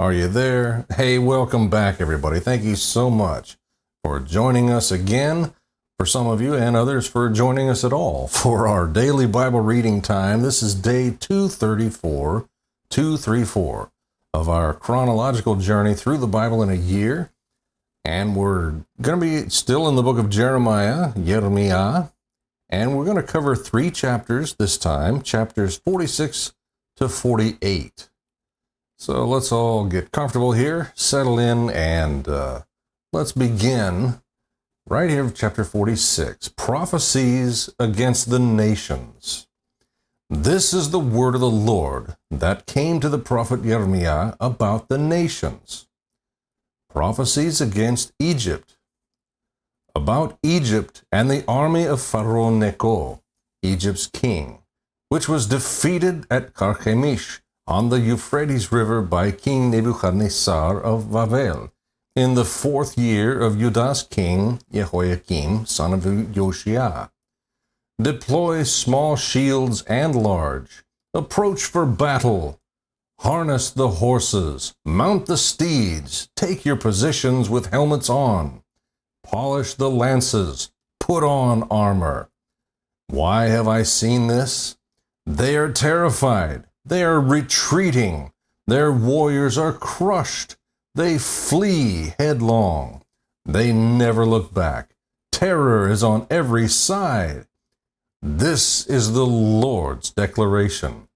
Are you there? Hey, welcome back, everybody. Thank you so much for joining us again. For some of you and others for joining us at all for our daily Bible reading time. This is day 234 of our chronological journey through the Bible in a year. And we're going to be still in the book of Jeremiah, and we're going to cover 3 chapters this time, chapters 46 to 48. So let's all get comfortable here, settle in, and let's begin right here with chapter 46, Prophecies Against the Nations. This is the word of the Lord that came to the prophet Jeremiah about the nations. Prophecies against Egypt. About Egypt and the army of Pharaoh Necho, Egypt's king, which was defeated at Carchemish on the Euphrates River by King Nebuchadnezzar of Babel, in the 4th year of Judah's king, Jehoiakim, son of Josiah. Deploy small shields and large. Approach for battle. Harness the horses. Mount the steeds. Take your positions with helmets on. Polish the lances. Put on armor. Why have I seen this? They are terrified. They are retreating. Their warriors are crushed. They flee headlong. They never look back. Terror is on every side. This is the Lord's declaration.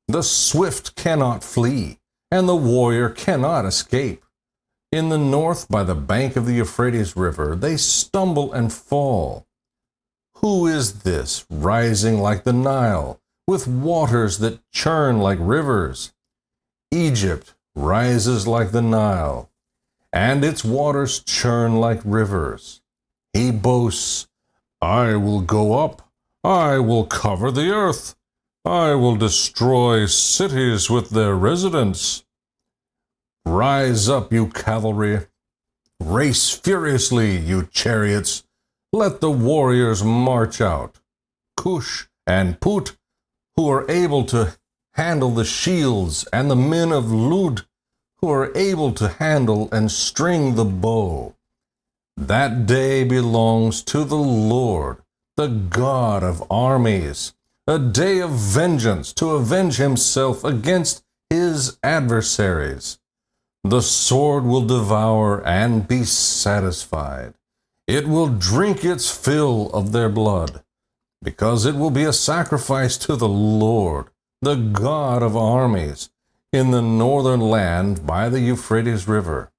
The swift cannot flee, and the warrior cannot escape. In the north, by the bank of the Euphrates River, they stumble and fall. Who is this rising like the Nile, with waters that churn like rivers? Egypt rises like the Nile, and its waters churn like rivers. He boasts, I will go up, I will cover the earth, I will destroy cities with their residents. Rise up, you cavalry, race furiously, you chariots, let the warriors march out. Cush and Put, who are able to handle the shields, and the men of Lud, who are able to handle and string the bow. That day belongs to the Lord, the God of armies, a day of vengeance to avenge himself against his adversaries. The sword will devour and be satisfied. It will drink its fill of their blood, because it will be a sacrifice to the Lord, the God of armies, in the northern land by the Euphrates River.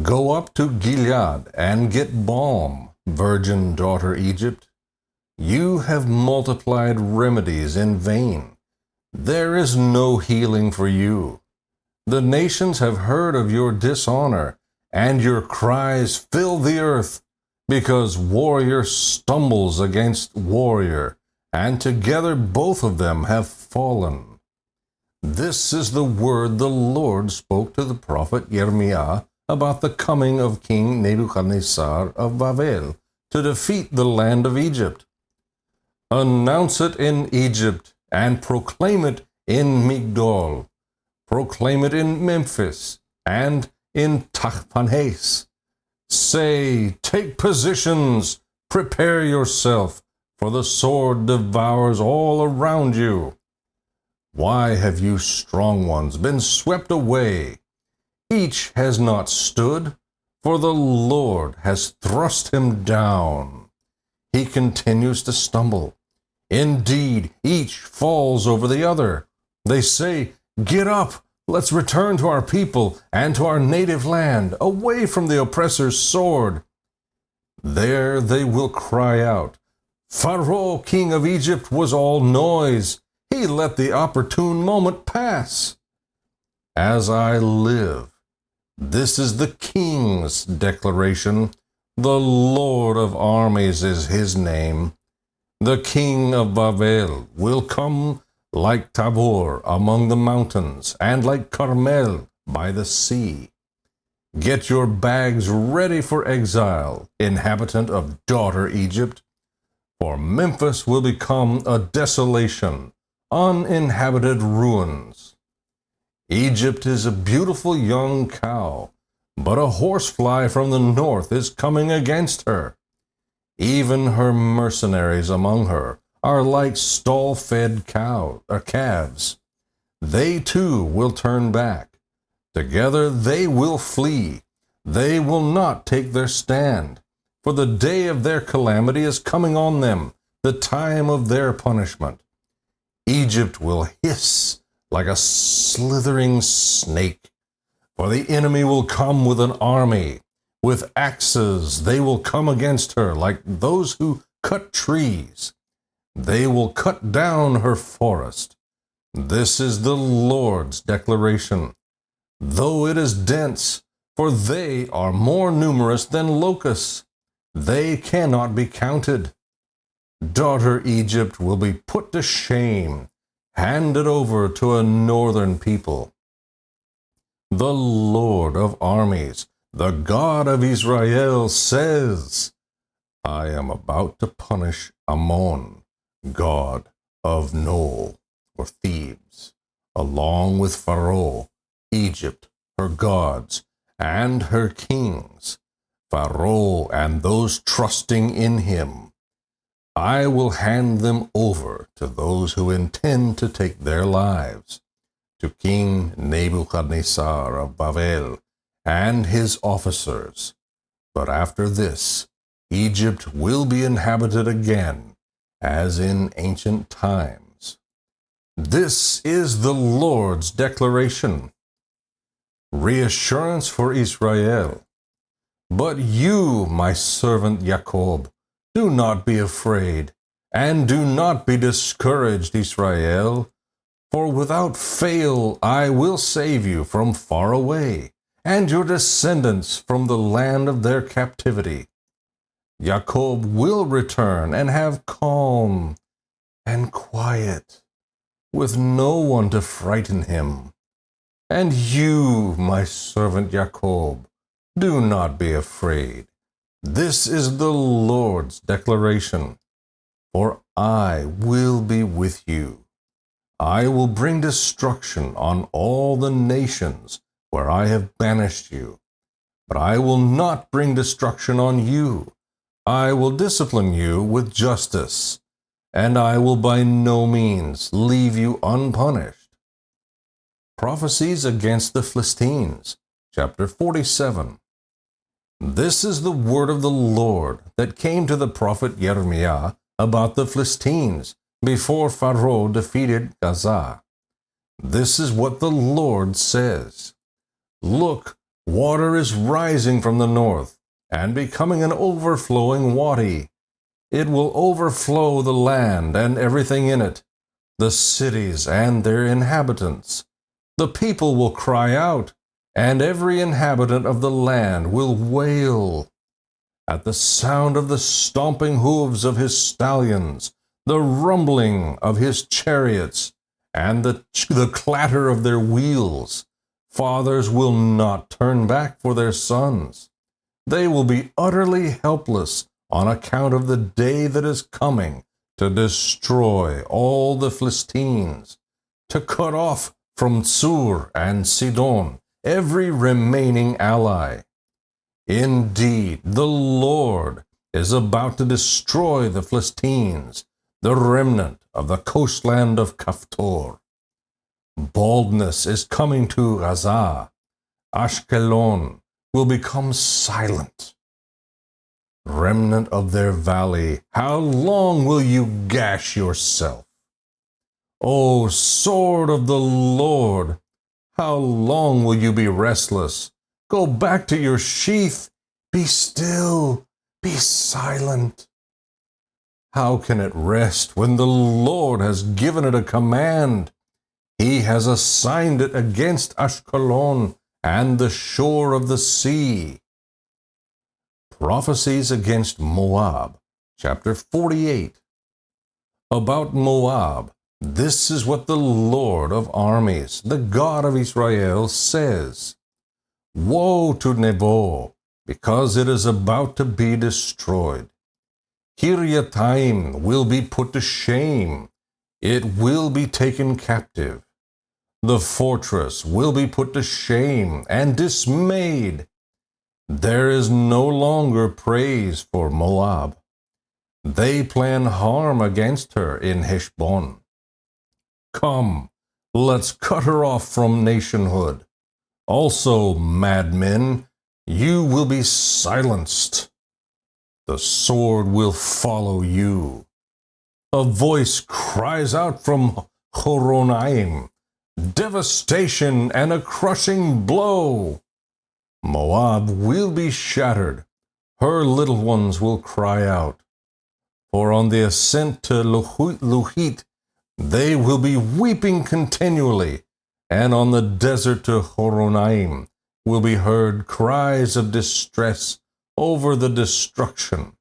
Go up to Gilead and get balm, virgin daughter Egypt. You have multiplied remedies in vain. There is no healing for you. The nations have heard of your dishonor, and your cries fill the earth, because warrior stumbles against warrior, and together both of them have fallen. This is the word the Lord spoke to the prophet Jeremiah about the coming of King Nebuchadnezzar of Babel to defeat the land of Egypt. Announce it in Egypt, and proclaim it in Migdol. Proclaim it in Memphis, and in Tahpanhes. Say, take positions, prepare yourself, for the sword devours all around you. Why have you strong ones been swept away? Each has not stood, for the Lord has thrust him down. He continues to stumble. Indeed, each falls over the other. They say, get up, let's return to our people and to our native land, away from the oppressor's sword. There they will cry out, Pharaoh, king of Egypt, was all noise. He let the opportune moment pass. As I live, this is the king's declaration. The Lord of armies is his name. The king of Babel will come like Tabor among the mountains, and like Carmel by the sea. Get your bags ready for exile, inhabitant of daughter Egypt, for Memphis will become a desolation, uninhabited ruins. Egypt is a beautiful young cow, but a horsefly from the north is coming against her. Even her mercenaries among her are like stall-fed calves. They too will turn back. Together they will flee. They will not take their stand. For the day of their calamity is coming on them, the time of their punishment. Egypt will hiss like a slithering snake. For the enemy will come with an army. With axes they will come against her like those who cut trees. They will cut down her forest. This is the Lord's declaration. Though it is dense, for they are more numerous than locusts, they cannot be counted. Daughter Egypt will be put to shame, handed over to a northern people. The Lord of armies, the God of Israel, says, I am about to punish Ammon, god of No, or Thebes, along with Pharaoh, Egypt, her gods, and her kings, Pharaoh and those trusting in him. I will hand them over to those who intend to take their lives, to King Nebuchadnezzar of Babel and his officers. But after this, Egypt will be inhabited again, as in ancient times. This is the Lord's declaration. Reassurance for Israel. But you, my servant Jacob, do not be afraid, and do not be discouraged, Israel. For without fail I will save you from far away, and your descendants from the land of their captivity. Jacob will return and have calm and quiet, with no one to frighten him. And you, my servant Jacob, do not be afraid. This is the Lord's declaration. For I will be with you. I will bring destruction on all the nations where I have banished you. But I will not bring destruction on you. I will discipline you with justice, and I will by no means leave you unpunished. Prophecies against the Philistines, chapter 47. This is the word of the Lord that came to the prophet Jeremiah about the Philistines before Pharaoh defeated Gaza. This is what the Lord says. Look, water is rising from the north and becoming an overflowing wadi. It will overflow the land and everything in it, the cities and their inhabitants. The people will cry out, and every inhabitant of the land will wail. At the sound of the stomping hooves of his stallions, the rumbling of his chariots, and the clatter of their wheels, fathers will not turn back for their sons. They will be utterly helpless on account of the day that is coming to destroy all the Philistines, to cut off from Tsur and Sidon every remaining ally. Indeed, the Lord is about to destroy the Philistines, the remnant of the coastland of Kaftor. Baldness is coming to Gaza. Ashkelon will become silent. Remnant of their valley, how long will you gash yourself? O sword of the Lord, how long will you be restless? Go back to your sheath. Be still. Be silent. How can it rest when the Lord has given it a command? He has assigned it against Ashkelon and the shore of the sea. Prophecies against Moab, chapter 48. About Moab, this is what the Lord of armies, the God of Israel, says. Woe to Nebo, because it is about to be destroyed. Kiriataim will be put to shame. It will be taken captive. The fortress will be put to shame and dismayed. There is no longer praise for Moab. They plan harm against her in Heshbon. Come, let's cut her off from nationhood. Also, madmen, you will be silenced. The sword will follow you. A voice cries out from Horonaim, devastation and a crushing blow. Moab will be shattered. Her little ones will cry out. For on the ascent to Luhit, they will be weeping continually, and on the desert to Horonaim will be heard cries of distress over the destruction.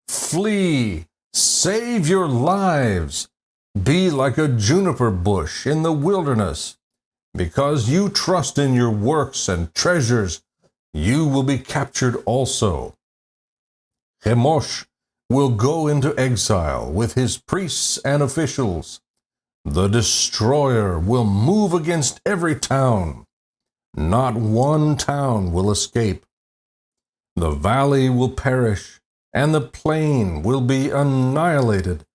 Flee, save your lives, be like a juniper bush in the wilderness. Because you trust in your works and treasures, you will be captured also. Chemosh will go into exile with his priests and officials. The destroyer will move against every town. Not one town will escape. The valley will perish, and the plain will be annihilated,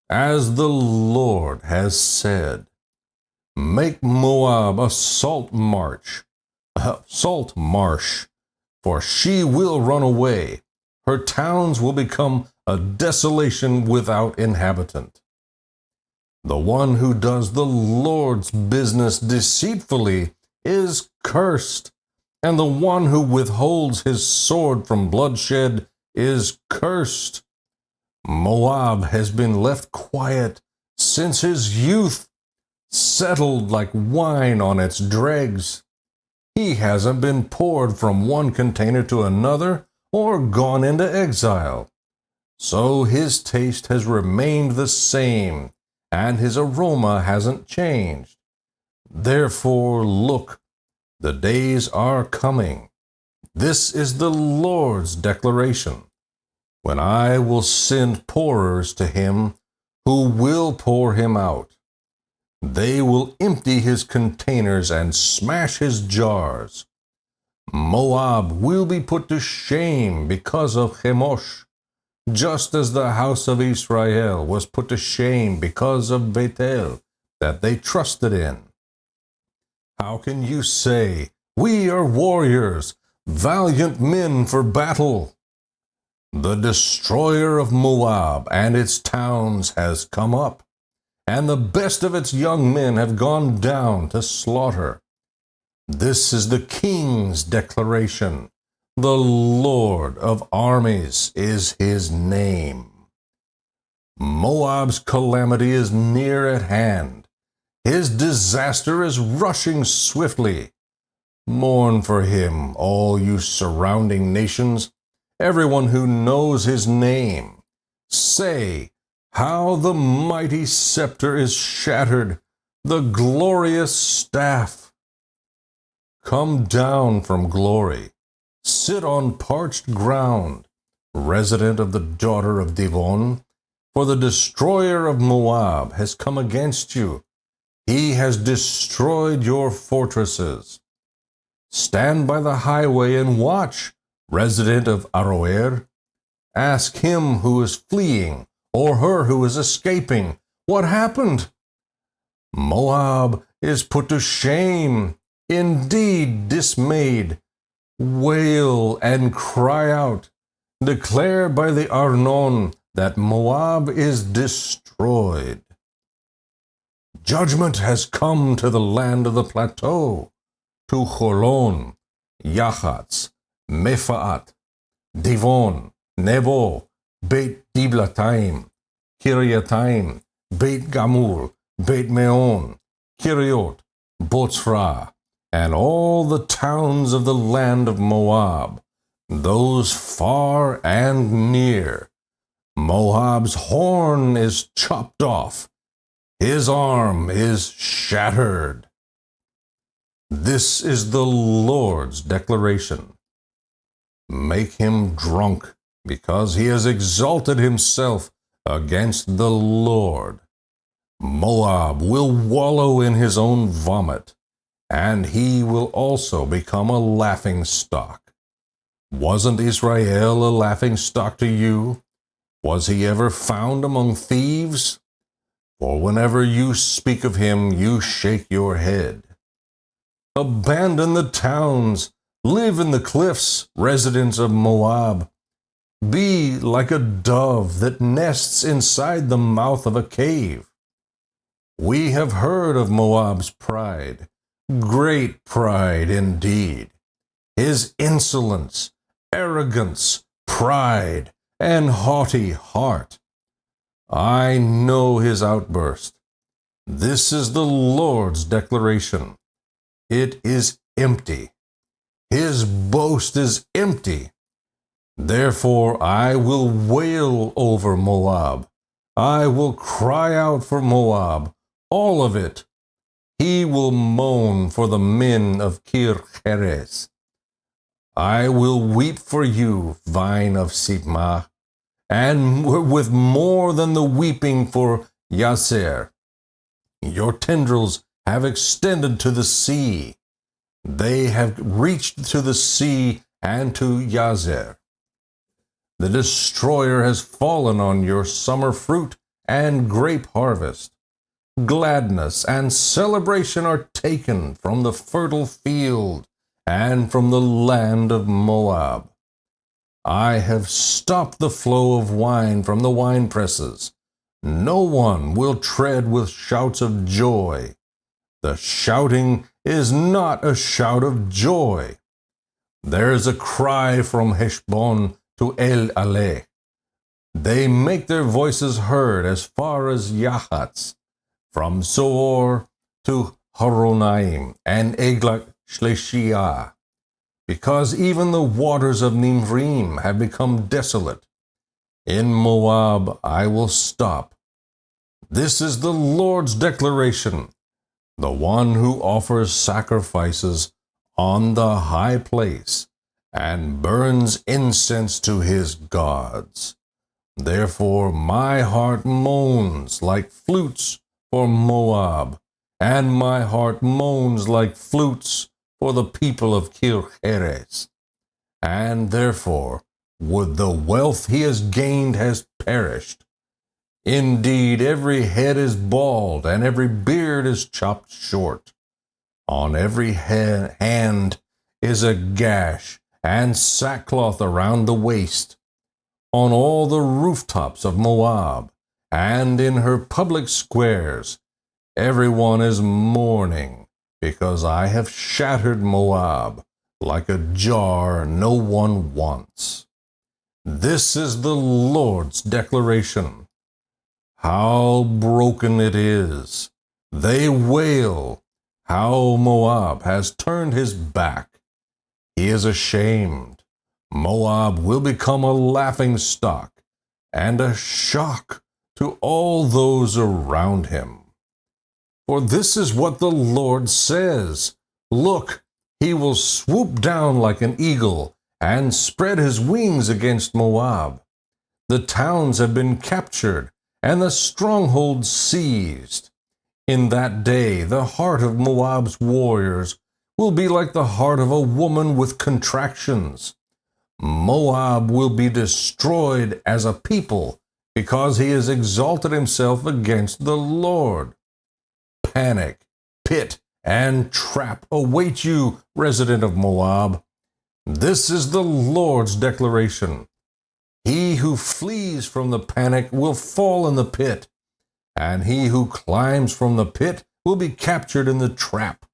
as the Lord has said. Make Moab a salt marsh, for she will run away. Her towns will become a desolation without inhabitant. The one who does the Lord's business deceitfully is cursed, and the one who withholds his sword from bloodshed is cursed. Moab has been left quiet since his youth, settled like wine on its dregs. He hasn't been poured from one container to another or gone into exile. So his taste has remained the same, and his aroma hasn't changed. Therefore, look, the days are coming. This is the Lord's declaration, when I will send pourers to him who will pour him out. They will empty his containers and smash his jars. Moab will be put to shame because of Chemosh, just as the house of Israel was put to shame because of Bethel, that they trusted in. How can you say, we are warriors, valiant men for battle? The destroyer of Moab and its towns has come up, and the best of its young men have gone down to slaughter. This is the king's declaration. The Lord of armies is his name. Moab's calamity is near at hand. His disaster is rushing swiftly. Mourn for him, all you surrounding nations, everyone who knows his name. Say, how the mighty scepter is shattered, the glorious staff. Come down from glory, sit on parched ground, resident of the daughter of Divon, for the destroyer of Moab has come against you. He has destroyed your fortresses. Stand by the highway and watch, resident of Aroer. Ask him who is fleeing, or her who is escaping, what happened? Moab is put to shame, indeed dismayed. Wail and cry out. Declare by the Arnon that Moab is destroyed. Judgment has come to the land of the plateau, to Holon, Yachatz, Mefaat, Divon, Nebo, Beit Diblatayim, Kiriatayim, Beit Gamul, Beit Meon, Kiriot, Botzra, and all the towns of the land of Moab, those far and near. Moab's horn is chopped off. His arm is shattered. This is the Lord's declaration. Make him drunk, because he has exalted himself against the Lord. Moab will wallow in his own vomit, and he will also become a laughing stock. Wasn't Israel a laughing stock to you? Was he ever found among thieves? For whenever you speak of him, you shake your head. Abandon the towns, live in the cliffs, residents of Moab. Be like a dove that nests inside the mouth of a cave. We have heard of Moab's pride, great pride indeed. His insolence, arrogance, pride, and haughty heart. I know his outburst. This is the Lord's declaration. It is empty. His boast is empty. Therefore I will wail over Moab. I will cry out for Moab, all of it. He will moan for the men of Kir-Heres. I will weep for you, vine of Sibmah, and with more than the weeping for Yaser. Your tendrils have extended to the sea. They have reached to the sea and to Yazer. The destroyer has fallen on your summer fruit and grape harvest. Gladness and celebration are taken from the fertile field and from the land of Moab. I have stopped the flow of wine from the winepresses. No one will tread with shouts of joy. The shouting is not a shout of joy. There is a cry from Heshbon to El Aleh. They make their voices heard as far as Yahatz, from Zoar to Horonaim and Eglat Shleshia, because even the waters of Nimrim have become desolate. In Moab I will stop. This is the Lord's declaration, the one who offers sacrifices on the high place and burns incense to his gods. Therefore my heart moans like flutes for Moab, and my heart moans like flutes for the people of Kir-Heres. And therefore would the wealth he has gained has perished. Indeed, every head is bald, and every beard is chopped short. On every hand is a gash, and sackcloth around the waist. On all the rooftops of Moab, and in her public squares, everyone is mourning, because I have shattered Moab like a jar no one wants. This is the Lord's declaration. How broken it is! They wail. How Moab has turned his back. He is ashamed. Moab will become a laughing stock and a shock to all those around him. For this is what the Lord says. Look, he will swoop down like an eagle and spread his wings against Moab. The towns have been captured and the strongholds seized. In that day, the heart of Moab's warriors will be like the heart of a woman with contractions. Moab will be destroyed as a people because he has exalted himself against the Lord. Panic, pit, and trap await you, resident of Moab. This is the Lord's declaration. He who flees from the panic will fall in the pit, and he who climbs from the pit will be captured in the trap.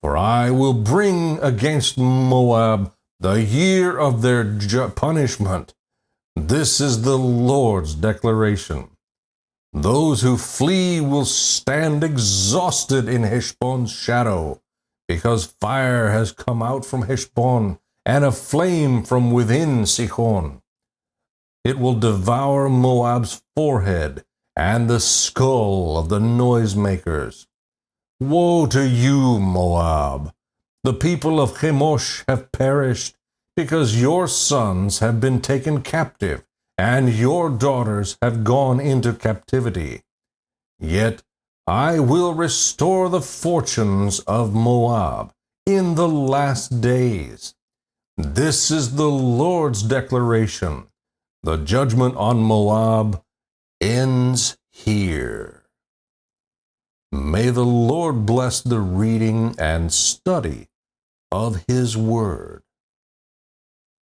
For I will bring against Moab the year of their punishment. This is the Lord's declaration. Those who flee will stand exhausted in Heshbon's shadow, because fire has come out from Heshbon and a flame from within Sihon. It will devour Moab's forehead and the skull of the noisemakers. Woe to you, Moab! The people of Chemosh have perished, because your sons have been taken captive, and your daughters have gone into captivity. Yet I will restore the fortunes of Moab in the last days. This is the Lord's declaration. The judgment on Moab ends here. May the Lord bless the reading and study of His Word.